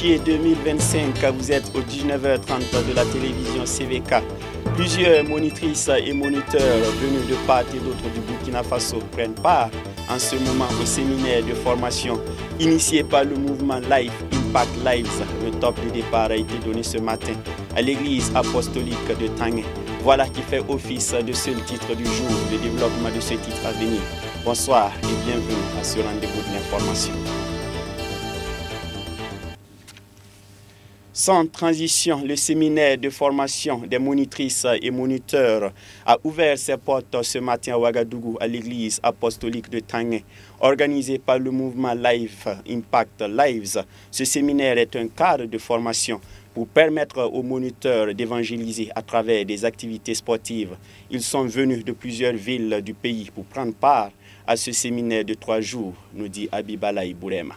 janvier 2025, vous êtes au 19h30 de la télévision CVK. Plusieurs monitrices et moniteurs venus de part et d'autre du Burkina Faso prennent part en ce moment au séminaire de formation initié par le mouvement Life Impact Lives. Le top de départ a été donné ce matin à l'église apostolique de Tangué. Voilà qui fait office de seul titre du jour, le développement de ce titre à venir. Bonsoir et bienvenue à ce rendez-vous de l'information. Sans transition, le séminaire de formation des monitrices et moniteurs a ouvert ses portes ce matin à Ouagadougou, à l'église apostolique de Tangué. Organisé par le mouvement Life Impact Lives, ce séminaire est un cadre de formation pour permettre aux moniteurs d'évangéliser à travers des activités sportives. Ils sont venus de plusieurs villes du pays pour prendre part à ce séminaire de 3 jours, nous dit Abibalaï Bourema.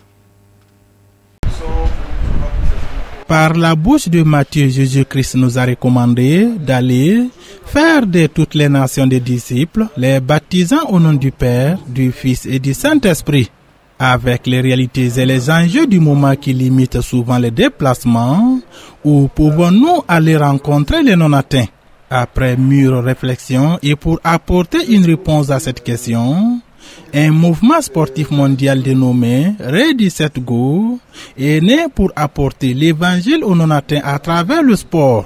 Par la bouche de Matthieu, Jésus-Christ nous a recommandé d'aller faire de toutes les nations des disciples, les baptisant au nom du Père, du Fils et du Saint-Esprit. Avec les réalités et les enjeux du moment qui limitent souvent les déplacements, où pouvons-nous aller rencontrer les non-atteints? Après mûre réflexion et pour apporter une réponse à cette question, un mouvement sportif mondial dénommé Ready Set Go est né pour apporter l'évangile aux non-atteints à travers le sport.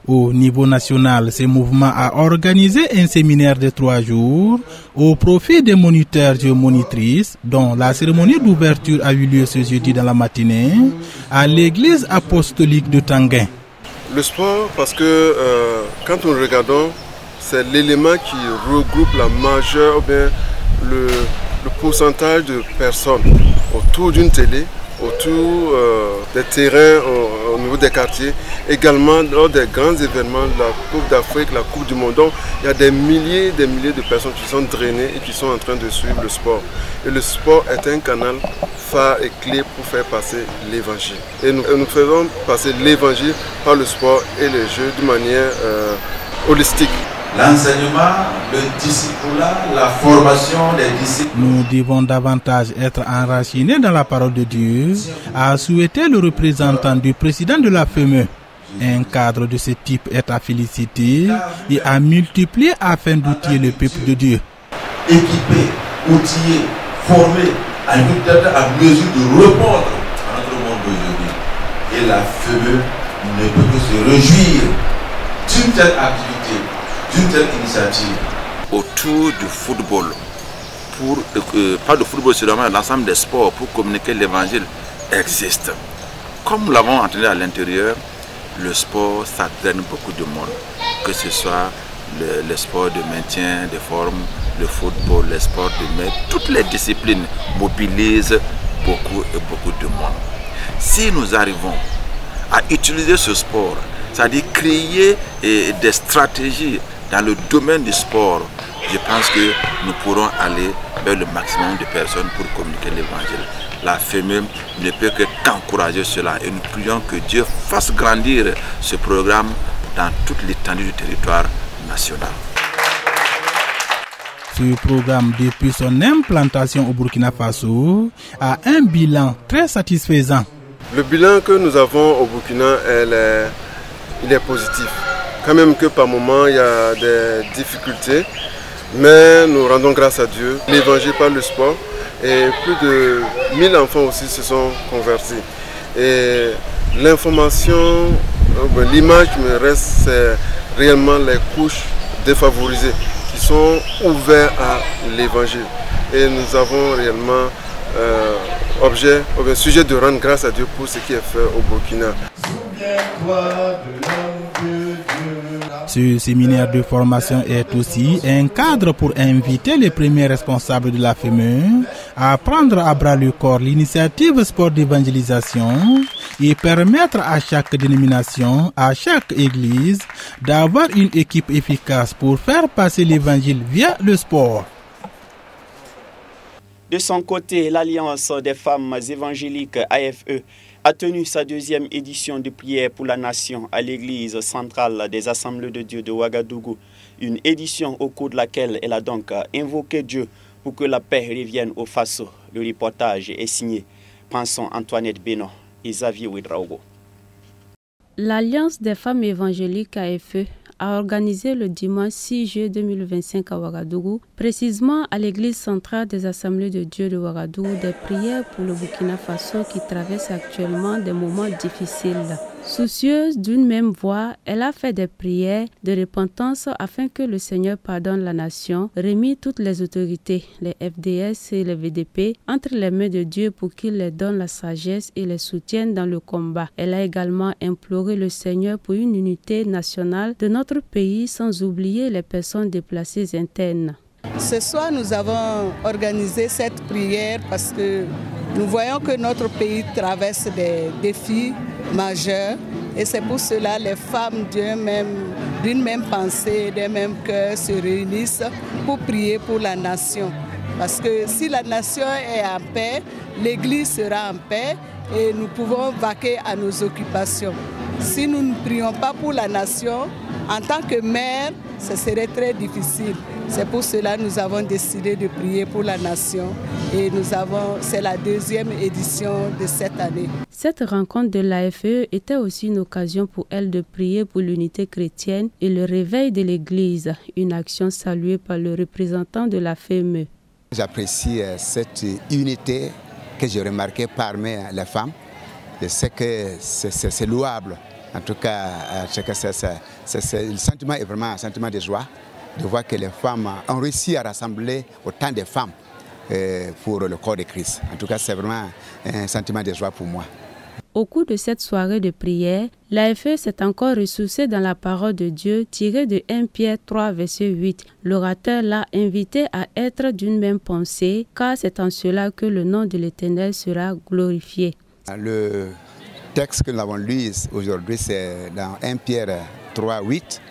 Au niveau national, ce mouvement a organisé un séminaire de 3 jours au profit des moniteurs et monitrices, dont la cérémonie d'ouverture a eu lieu ce jeudi dans la matinée à l'église apostolique de Tangué. Le sport, parce que quand nous regardons, c'est l'élément qui regroupe la majeure, ou bien le pourcentage de personnes autour d'une télé, autour des terrains au niveau des quartiers, également lors des grands événements, la Coupe d'Afrique, la Coupe du Monde. Donc, il y a des milliers de personnes qui sont drainées et qui sont en train de suivre le sport. Et le sport est un canal phare et clé pour faire passer l'évangile. Et nous faisons passer l'évangile par le sport et les jeux de manière holistique. L'enseignement, le discipulat, la formation des disciples. Nous devons davantage être enracinés dans la parole de Dieu, a souhaité le représentant du président de la FEME. Un cadre de ce type est à féliciter et à multiplier afin d'outiller le peuple de Dieu. Équipé, outillé, formé, à mesure de répondre à notre monde d'aujourd'hui. Et la FEME ne peut que se réjouir d'une telle activité, d'une telle initiative. Autour du football, pas de football seulement, l'ensemble des sports pour communiquer l'évangile existe. Comme nous l'avons entendu à l'intérieur, le sport, ça draine beaucoup de monde. Que ce soit le sport de maintien de forme, le football, les sports de main, toutes les disciplines mobilisent beaucoup et beaucoup de monde. Si nous arrivons à utiliser ce sport, c'est-à-dire créer des stratégies dans le domaine du sport, je pense que nous pourrons aller vers le maximum de personnes pour communiquer l'évangile. La FEME ne peut que qu'encourager cela et nous prions que Dieu fasse grandir ce programme dans toute l'étendue du territoire national. Ce programme, depuis son implantation au Burkina Faso, a un bilan très satisfaisant. Le bilan que nous avons au Burkina, il est positif. Quand même que par moment il y a des difficultés, mais nous rendons grâce à Dieu. L'évangile par le sport et plus de 1000 enfants aussi se sont convertis. Et l'information, l'image qui me reste, c'est réellement les couches défavorisées qui sont ouvertes à l'évangile. Et nous avons réellement sujet de rendre grâce à Dieu pour ce qui est fait au Burkina. Ce séminaire de formation est aussi un cadre pour inviter les premiers responsables de la FEME à prendre à bras le corps l'initiative sport d'évangélisation et permettre à chaque dénomination, à chaque église, d'avoir une équipe efficace pour faire passer l'évangile via le sport. De son côté, l'Alliance des femmes évangéliques AFE a tenu sa 2e édition de prière pour la nation à l'église centrale des Assemblées de Dieu de Ouagadougou. Une édition au cours de laquelle elle a donc invoqué Dieu pour que la paix revienne au Faso. Le reportage est signé Pensons Antoinette Bénon et Xavier Ouedraogo. L'Alliance des femmes évangéliques AFE a organisé le dimanche 6 juillet 2025 à Ouagadougou, précisément à l'église centrale des Assemblées de Dieu de Ouagadougou, des prières pour le Burkina Faso qui traverse actuellement des moments difficiles. Soucieuse d'une même voix, elle a fait des prières de repentance afin que le Seigneur pardonne la nation, remis toutes les autorités, les FDS et les VDP, entre les mains de Dieu pour qu'il les donne la sagesse et les soutienne dans le combat. Elle a également imploré le Seigneur pour une unité nationale de notre pays sans oublier les personnes déplacées internes. Ce soir, nous avons organisé cette prière parce que nous voyons que notre pays traverse des défis majeurs et c'est pour cela que les femmes d'une même pensée, d'un même cœur se réunissent pour prier pour la nation. Parce que si la nation est en paix, l'Église sera en paix et nous pouvons vaquer à nos occupations. Si nous ne prions pas pour la nation, en tant que mère, ce serait très difficile. C'est pour cela que nous avons décidé de prier pour la nation et c'est la deuxième édition de cette année. Cette rencontre de l'AFE était aussi une occasion pour elle de prier pour l'unité chrétienne et le réveil de l'Église, une action saluée par le représentant de la FME. J'apprécie cette unité que j'ai remarquée parmi les femmes. Je sais que c'est louable. En tout cas, le sentiment est vraiment un sentiment de joie de voir que les femmes ont réussi à rassembler autant de femmes pour le corps de Christ. En tout cas, c'est vraiment un sentiment de joie pour moi. Au cours de cette soirée de prière, l'AFE s'est encore ressourcée dans la parole de Dieu tirée de 1 Pierre 3, verset 8. L'orateur l'a invité à être d'une même pensée, car c'est en cela que le nom de l'Éternel sera glorifié. Le texte que nous avons lu aujourd'hui, c'est dans 1 Pierre 3, 8,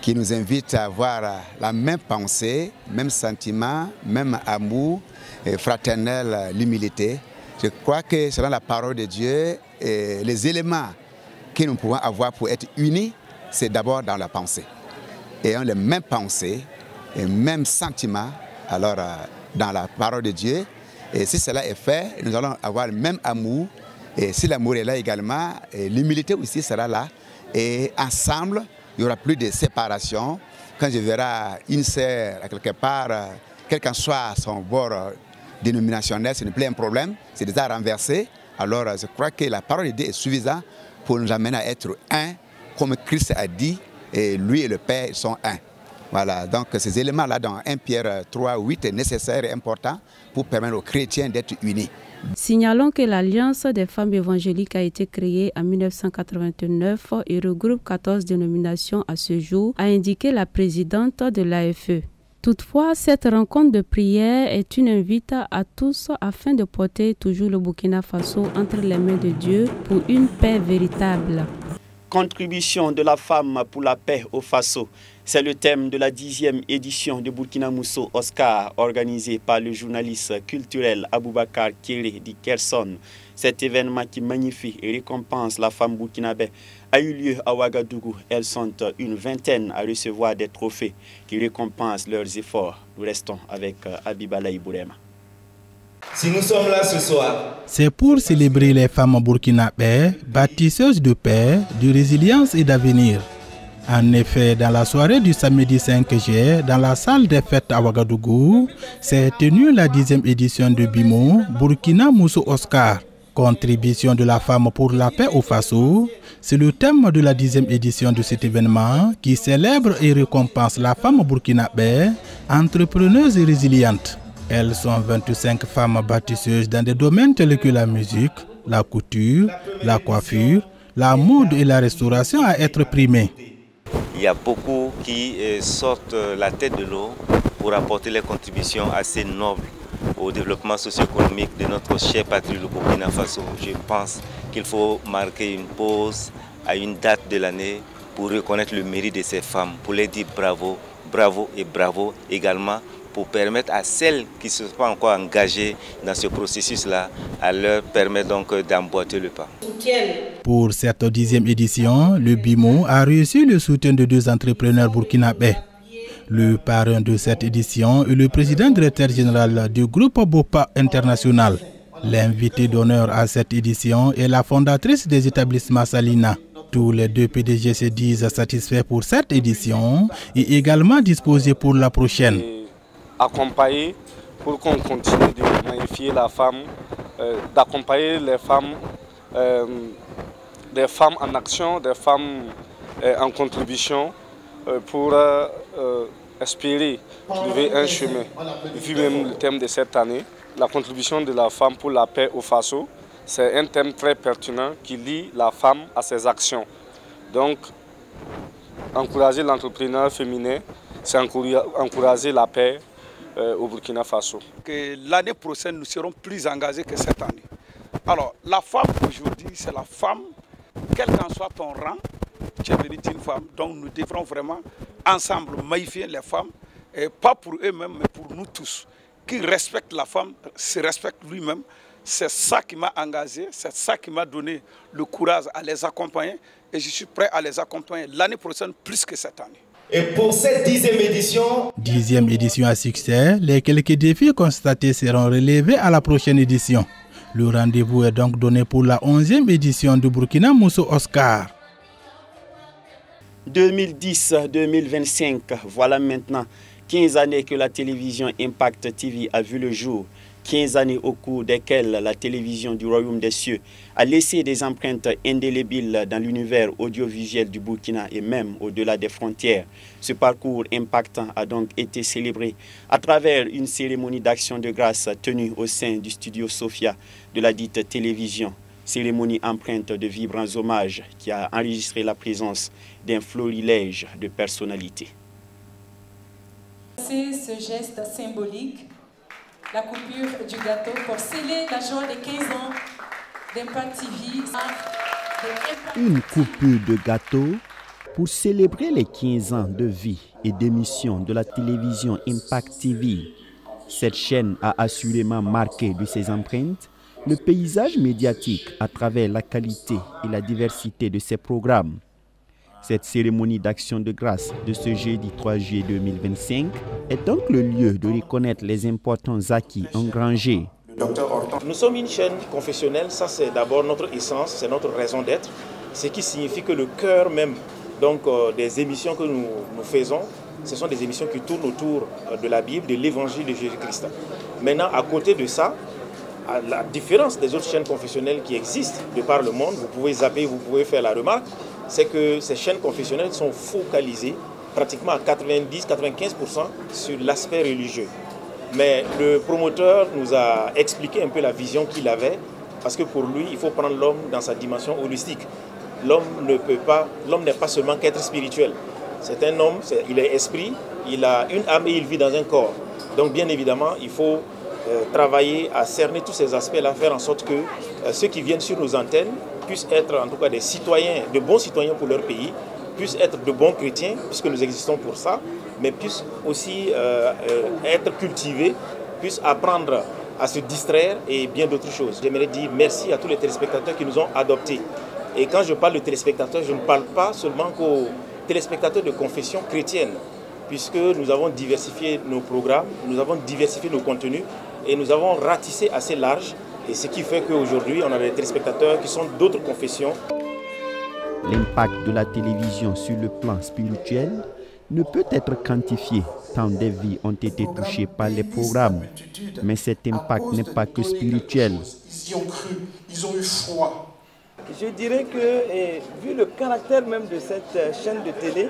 qui nous invite à avoir la même pensée, même sentiment, même amour, fraternel, l'humilité. Je crois que selon la parole de Dieu, les éléments que nous pouvons avoir pour être unis, c'est d'abord dans la pensée. Ayons les mêmes pensées, les mêmes sentiments, alors dans la parole de Dieu. Et si cela est fait, nous allons avoir le même amour. Et si l'amour est là également, l'humilité aussi sera là. Et ensemble, il n'y aura plus de séparation. Quand je verrai une sœur quelque part, quel qu'en soit son bord dénominationnel, ce n'est plus un problème, c'est déjà renversé. Alors je crois que la parole de Dieu est suffisante pour nous amener à être un, comme Christ a dit, et lui et le Père sont un. Voilà, donc ces éléments-là dans 1 Pierre 3, 8 est nécessaire et important pour permettre aux chrétiens d'être unis. Signalons que l'Alliance des femmes évangéliques a été créée en 1989 et regroupe 14 dénominations à ce jour, a indiqué la présidente de l'AFE. Toutefois, cette rencontre de prière est une invite à tous afin de porter toujours le Burkina Faso entre les mains de Dieu pour une paix véritable. Contribution de la femme pour la paix au Faso. C'est le thème de la 10e édition de Burkina Mousso Oscar, organisée par le journaliste culturel Aboubakar Kéré di Kerson. Cet événement qui magnifie et récompense la femme burkinabé a eu lieu à Ouagadougou. Elles sont une vingtaine à recevoir des trophées qui récompensent leurs efforts. Nous restons avec Abibalaï Bourema. Si nous sommes là ce soir, c'est pour célébrer les femmes burkinabées, bâtisseuses de paix, de résilience et d'avenir. En effet, dans la soirée du samedi 5 juillet, dans la salle des fêtes à Ouagadougou, s'est tenue la 10e édition de BIMO, Burkina Mousso Oscar. Contribution de la femme pour la paix au Faso, c'est le thème de la 10e édition de cet événement qui célèbre et récompense la femme burkinabé, entrepreneuse et résiliente. Elles sont 25 femmes bâtisseuses dans des domaines tels que la musique, la couture, la coiffure, la mode et la restauration à être primées. Il y a beaucoup qui sortent la tête de l'eau pour apporter les contributions assez nobles au développement socio-économique de notre cher patrie, le Burkina Faso. Je pense qu'il faut marquer une pause à une date de l'année pour reconnaître le mérite de ces femmes, pour les dire bravo, bravo et bravo également, pour permettre à celles qui ne sont pas encore engagées dans ce processus-là, à leur permettre donc d'emboîter le pas. Pour cette 10e édition, le BIMO a reçu le soutien de 2 entrepreneurs burkinabés. Le parrain de cette édition est le président directeur général du groupe BOPA International. L'invitée d'honneur à cette édition est la fondatrice des établissements Salina. Tous les deux PDG se disent satisfaits pour cette édition et également disposés pour la prochaine. Accompagner pour qu'on continue de magnifier la femme, d'accompagner les femmes, des femmes en action, des femmes en contribution pour espérer trouver un chemin. Vu même le thème de cette année, la contribution de la femme pour la paix au Faso, c'est un thème très pertinent qui lie la femme à ses actions. Donc, encourager l'entrepreneur féminin, c'est encourager la paix au Burkina Faso. L'année prochaine, nous serons plus engagés que cette année. Alors, la femme aujourd'hui, c'est la femme, quel qu'en soit ton rang, tu es venu une femme. Donc, nous devrons vraiment ensemble magnifier les femmes, et pas pour eux-mêmes, mais pour nous tous. Qui respecte la femme, se respecte lui-même. C'est ça qui m'a engagé, c'est ça qui m'a donné le courage à les accompagner. Et je suis prêt à les accompagner l'année prochaine plus que cette année. Et pour cette 10e édition... 10e édition à succès, les quelques défis constatés seront relevés à la prochaine édition. Le rendez-vous est donc donné pour la 11e édition du Burkina Mousso Oscar. 2010-2025, voilà maintenant 15 années que la télévision Impact TV a vu le jour. 15 années au cours desquelles la télévision du Royaume des Cieux a laissé des empreintes indélébiles dans l'univers audiovisuel du Burkina et même au-delà des frontières. Ce parcours impactant a donc été célébré à travers une cérémonie d'action de grâce tenue au sein du studio Sophia de la dite télévision. Cérémonie empreinte de vibrants hommages qui a enregistré la présence d'un florilège de personnalités. C'est ce geste symbolique, la coupure du gâteau pour sceller la joie des 15 ans d'Impact TV. Une coupure de gâteau pour célébrer les 15 ans de vie et d'émission de la télévision Impact TV. Cette chaîne a assurément marqué de ses empreintes le paysage médiatique à travers la qualité et la diversité de ses programmes. Cette cérémonie d'action de grâce de ce jeudi 3 juillet 2025 est donc le lieu de reconnaître les importants acquis engrangés. Nous sommes une chaîne confessionnelle, ça c'est d'abord notre essence, c'est notre raison d'être, ce qui signifie que le cœur même donc, des émissions que nous faisons, ce sont des émissions qui tournent autour de la Bible, de l'évangile de Jésus-Christ. Maintenant, à côté de ça, à la différence des autres chaînes confessionnelles qui existent de par le monde, vous pouvez zapper, vous pouvez faire la remarque, c'est que ces chaînes confessionnelles sont focalisées pratiquement à 90-95% sur l'aspect religieux. Mais le promoteur nous a expliqué un peu la vision qu'il avait, parce que pour lui, il faut prendre l'homme dans sa dimension holistique. L'homme n'est pas seulement qu'être spirituel. C'est un homme, il est esprit, il a une âme et il vit dans un corps. Donc bien évidemment, il faut travailler à cerner tous ces aspects-là, faire en sorte que ceux qui viennent sur nos antennes puissent être en tout cas des citoyens, de bons citoyens pour leur pays, puissent être de bons chrétiens, puisque nous existons pour ça, mais puissent aussi être cultivés, puissent apprendre à se distraire et bien d'autres choses. J'aimerais dire merci à tous les téléspectateurs qui nous ont adoptés. Et quand je parle de téléspectateurs, je ne parle pas seulement qu'aux téléspectateurs de confession chrétienne, puisque nous avons diversifié nos programmes, nous avons diversifié nos contenus et nous avons ratissé assez large. Et ce qui fait qu'aujourd'hui, on a des téléspectateurs qui sont d'autres confessions. L'impact de la télévision sur le plan spirituel ne peut être quantifié tant des vies ont été touchées par les programmes. Mais cet impact n'est pas que spirituel. Ils y ont cru, ils ont eu foi. Je dirais que, vu le caractère même de cette chaîne de télé,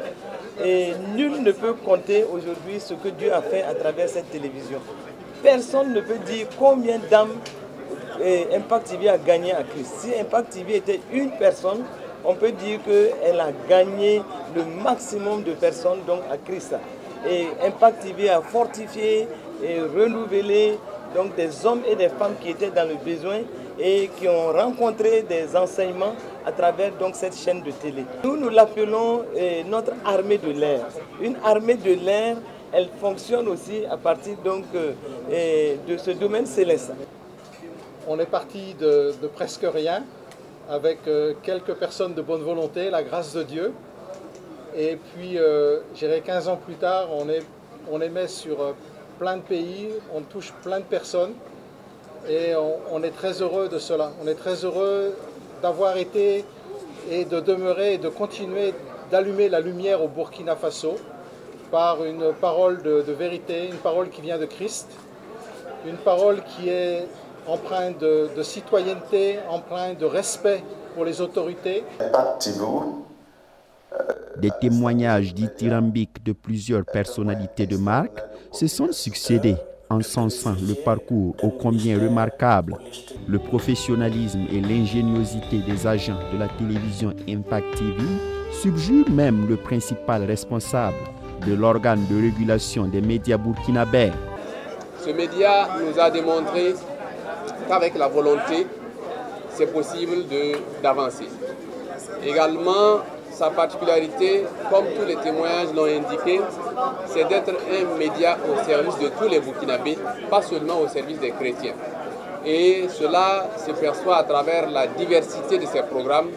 nul ne peut compter aujourd'hui ce que Dieu a fait à travers cette télévision. Personne ne peut dire combien d'âmes Impact TV a gagné à Christ. Si Impact TV était une personne, on peut dire qu'elle a gagné le maximum de personnes donc, à Christ. Et Impact TV a fortifié et renouvelé donc, des hommes et des femmes qui étaient dans le besoin et qui ont rencontré des enseignements à travers donc, cette chaîne de télé. Nous l'appelons notre armée de l'air. Une armée de l'air, elle fonctionne aussi à partir donc, de ce domaine céleste. On est parti de presque rien, avec quelques personnes de bonne volonté, la grâce de Dieu. Et puis, j'irai 15 ans plus tard, on émet sur plein de pays, on touche plein de personnes. Et on est très heureux de cela. On est très heureux d'avoir été et de demeurer et de continuer d'allumer la lumière au Burkina Faso par une parole de vérité, une parole qui vient de Christ, une parole qui est empreinte de citoyenneté, empreinte de respect pour les autorités. Des témoignages dithyrambiques de plusieurs personnalités de marque se sont succédés, encensant le parcours ô combien remarquable, le professionnalisme et l'ingéniosité des agents de la télévision Impact TV subjugent même le principal responsable de l'organe de régulation des médias burkinabés. Ce média nous a démontré qu'avec la volonté, c'est possible d'avancer. Également, sa particularité, comme tous les témoignages l'ont indiqué, c'est d'être un média au service de tous les Burkinabés, pas seulement au service des chrétiens. Et cela se perçoit à travers la diversité de ses programmes,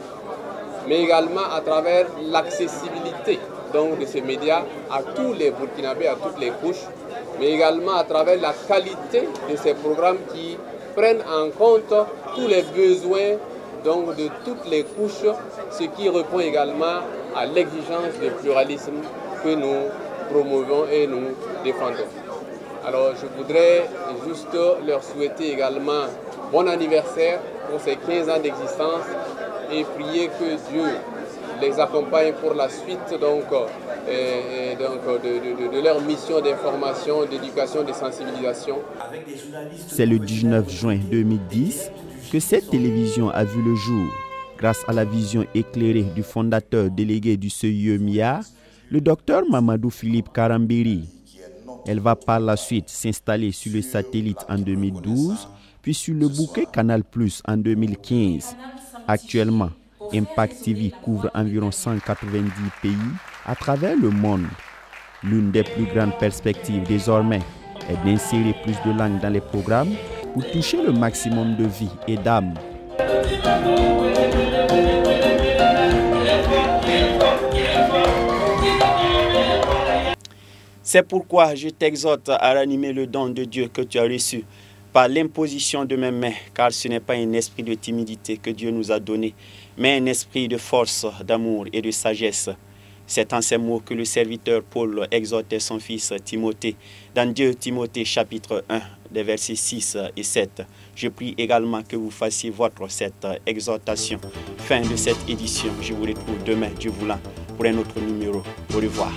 mais également à travers l'accessibilité de ces médias à tous les Burkinabés, à toutes les couches, mais également à travers la qualité de ces programmes qui prennent en compte tous les besoins de toutes les couches, ce qui répond également à l'exigence de pluralisme que nous promouvons et nous défendons. Alors je voudrais juste leur souhaiter également bon anniversaire pour ces 15 ans d'existence et prier que Dieu les accompagne pour la suite de leur mission d'information, d'éducation, de sensibilisation. C'est le 19 juin 2010 que cette télévision a vu le jour, grâce à la vision éclairée du fondateur délégué du CIE MIA, le docteur Mamadou Philippe Karambiri. Elle va par la suite s'installer sur le satellite en 2012, puis sur le bouquet Canal+ en 2015. Actuellement, Impact TV couvre environ 190 pays à travers le monde. L'une des plus grandes perspectives désormais est d'insérer plus de langues dans les programmes pour toucher le maximum de vies et d'âmes. C'est pourquoi je t'exhorte à ranimer le don de Dieu que tu as reçu par l'imposition de mes mains, car ce n'est pas un esprit de timidité que Dieu nous a donné, mais un esprit de force, d'amour et de sagesse. C'est en ces mots que le serviteur Paul exhortait son fils Timothée dans 2 Timothée chapitre 1, des versets 6 et 7. Je prie également que vous fassiez cette exhortation. Fin de cette édition. Je vous retrouve demain, Dieu voulant, pour un autre numéro. Au revoir.